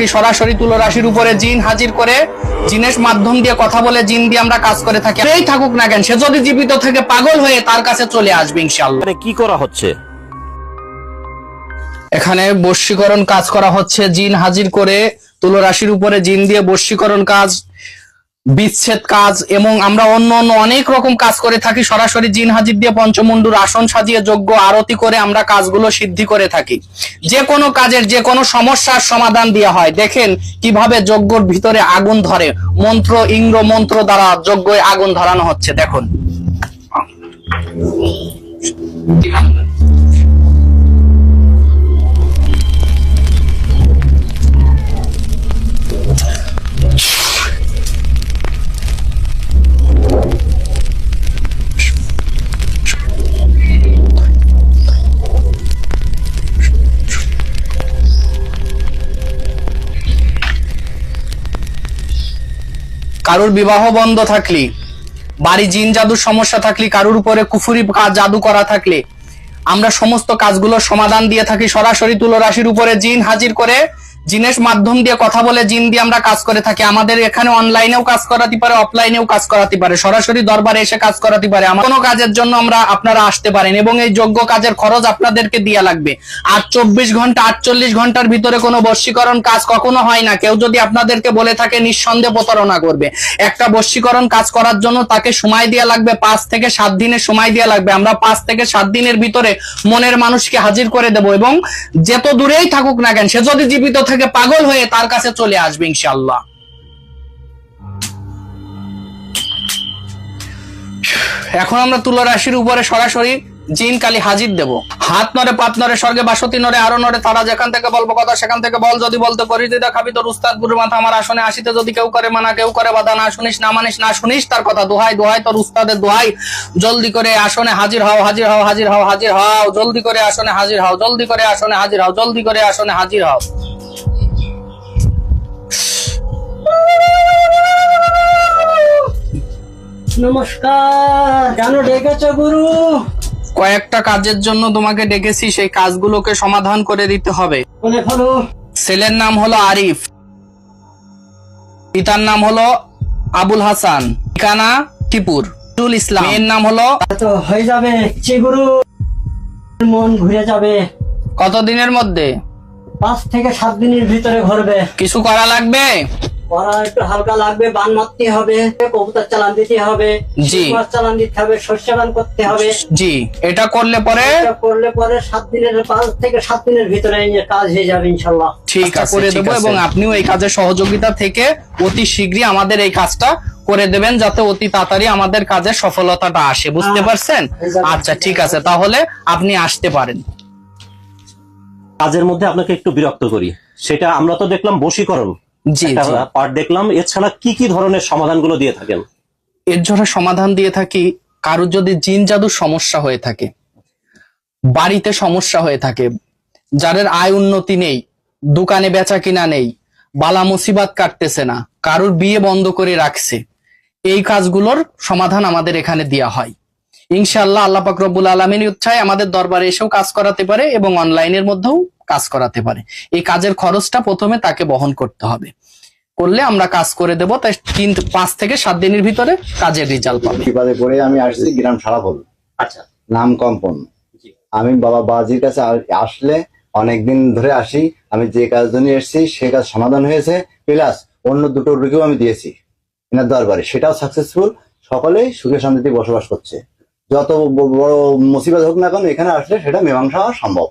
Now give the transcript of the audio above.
থাকি সরাসরি তুলো রাশির উপরে জিন হাজির করে জিনের মাধ্যম দিয়ে কথা বলে জিন দিয়ে আমরা কাজ করে থাকি। এই থাকুক না কেন, সে যদি জীবিত থেকে পাগল হয়ে তার কাছে চলে আসবে ইনশাআল্লাহ। কি করা হচ্ছে এখানে বশীকরণ কাজ করা হচ্ছে, জিন হাজির করে তুলো রাশির উপরে জিন দিয়ে বশীকরণ কাজ, বিচ্ছেদ কাজ এবং আমরা অন্য অন্য অনেক রকম কাজ করে থাকি। সরাসরি জিন হাজির দিয়ে পঞ্চমুন্ডুর আসন সাজিয়ে যজ্ঞ আরতি করে আমরা কাজগুলো সিদ্ধি করে থাকি। যে কোনো কাজের যে কোনো সমস্যার সমাধান দেওয়া হয়। দেখেন কিভাবে যজ্ঞর ভিতরে আগুন ধরে, মন্ত্র ইন্দ্র মন্ত্র দ্বারা যজ্ঞে আগুন ধরানো হচ্ছে। দেখুন কারুর বিবাহ বন্ধ থাকলে, বাড়ি জিন জাদুর সমস্যা থাকলে, কারুর উপরে কুফুরি জাদু করা থাকলে আমরা সমস্ত কাজগুলোর সমাধান দিয়ে থাকি। সরাসরি তুলো রাশির উপরে জিন হাজির করে জিনের মাধ্যম দিয়ে কথা বলে জিন দিয়ে আমরা কাজ করে থাকি। আমাদের এখানে অনলাইনেও কাজ করাতে পারে, অফলাইনেও কাজ করাতে পারে, সরাসরি দরবারে এসে কাজ করাতে পারে। আমার কোনো কাজের জন্য আপনারা আসতে পারেন এবং এই যোগ্য কাজের খরচ আপনাদেরকে দেয়া লাগবে। আর 24 ঘন্টা 48 ঘন্টার ভিতরে কোনো বশীকরণ কাজ কখনো হয় না। কেউ যদি আপনাদেরকে বলে থাকে নিঃসন্দেহে প্রতারণা করবে। একটা বশীকরণ কাজ করার জন্য তাকে সময় দেয়া লাগবে, 5 থেকে 7 দিনের সময় দেয়া লাগবে। আমরা 5 থেকে 7 দিনের ভিতরে মনের মানুষকে হাজির করে দেব এবং যত দূরেই থাকুক না কেন, সে যদি জীবিত থেকে পাগল হয়ে তার কাছে চলে আসবে ইনশাআল্লাহ। এখন আমরা তুলা রাশির উপরে সরাসরি জিন কালি হাজির দেব। হাত নড়ে, পাত নড়ে, স্বর্গে বাসতি নড়ে, আরো নড়ে, তারা যেখান থেকে বলবো কথা সেখান থেকে বল। যদি বলতে করি দিদা খাবি তোর উস্তাদ গুরু মাথা আমার আসনে আসিতে। যদি কেউ করে মানা, কেউ করে বাধা, না শুনিস না মানিস, না শুনিস তার কথা। দোহাই দোহাই তোর উস্তাদের দোহাই, জলদি করে আসনে হাজির হও, হাজির হও, হাজির হও, হাজির হও, জলদি করে আসনে হাজির হও, জলদি করে আসনে হাজির হও, জলদি করে আসনে হাজির হও। নমস্কার। কেন ডেকেছ গুরু? কয়েকটা কাজের জন্য তোমাকে ডেকেছি, সেই কাজগুলোকে সমাধান করে দিতে হবে। ছেলের নাম হলো আরিফ, পিতার নাম হলো আবুল হাসান, ঠিকানা টিপুর, ইসলাম। মেয়ের নাম হলো হয়ে যাবে গুরু, মন ঘুরে যাবে। কতদিনের মধ্যে? 5 থেকে 7 দিনের ভিতরে ঘুরবে। কিছু করা লাগবে? পড়া একটু হালকা লাগবে, বান মারতে হবে, কবুতর চালান দিতে হবে, জি চালান দিতে হবে, শস্য বান করতে হবে। জি, এটা করলে পরে 7 দিনের 5 থেকে 7 দিনের ভিতরে কাজ হয়ে যাবে ইনশাআল্লাহ। ঠিক আছে, করে দেবো এবং আপনিও এই কাজে সহযোগিতা থেকে অতি শীঘ্রই আমাদের এই কাজটা করে দেবেন, যাতে অতি তাড়াতাড়ি আমাদের কাজের সফলতাটা আসে। বুঝতে পারছেন? আচ্ছা ঠিক আছে, তাহলে আপনি আসতে পারেন। কাজের মধ্যে আপনাকে একটু বিরক্ত করি, সেটা আমরা তো দেখলাম বশীকরণ, জি পার্ট দেখলাম। এছাড়া কি কি ধরনের সমাধানগুলো দিয়ে থাকেন? এর জন্য সমাধান দিয়ে থাকি, কারোর যদি জিন জাদুর সমস্যা হয়ে থাকে, বাড়িতে সমস্যা হয়ে থাকে, যাদের আয় উন্নতি নেই, দোকানে বেচা কিনা নেই, বালা মুসিবাত কাটতেছে না, কারোর বিয়ে বন্ধ করে রাখছে, এই কাজগুলোর সমাধান আমাদের এখানে দেওয়া হয় ইনশাআল্লাহ। আল্লাহ পাক রব্বুল আলামিন ইচ্ছায় আমাদের দরবারে এসেও কাজ করাতে পারে এবং অনলাইনের মধ্যেও কাজ করাতে পারে। এই কাজের খরচটা প্রথমে তাকে বহন করতে হবে, করলে আমরা কাজ করে দেবো। তাই 5 থেকে 7 দিনের ভিতরে কাজের রেজাল্ট পাবে। বিপদে পড়ে আমি আসছি গ্রাম সারাফল, আচ্ছা, নাম কম্পন। আমি বাবা বাজির কাছে আসলে অনেকদিন ধরে আসি, আমি যে কাজ জন্য এসেছি সে কাজ সমাধান হয়েছে, প্লাস অন্য 2টো রোগীও আমি দিয়েছি এনার দরবারে, সেটাও সাকসেসফুল। সকলেই সুখে শান্তিতে বসবাস করছে। যত বড় মুসিবত হোক না কেন এখানে আসলে সেটা মীমাংসা হওয়া সম্ভব।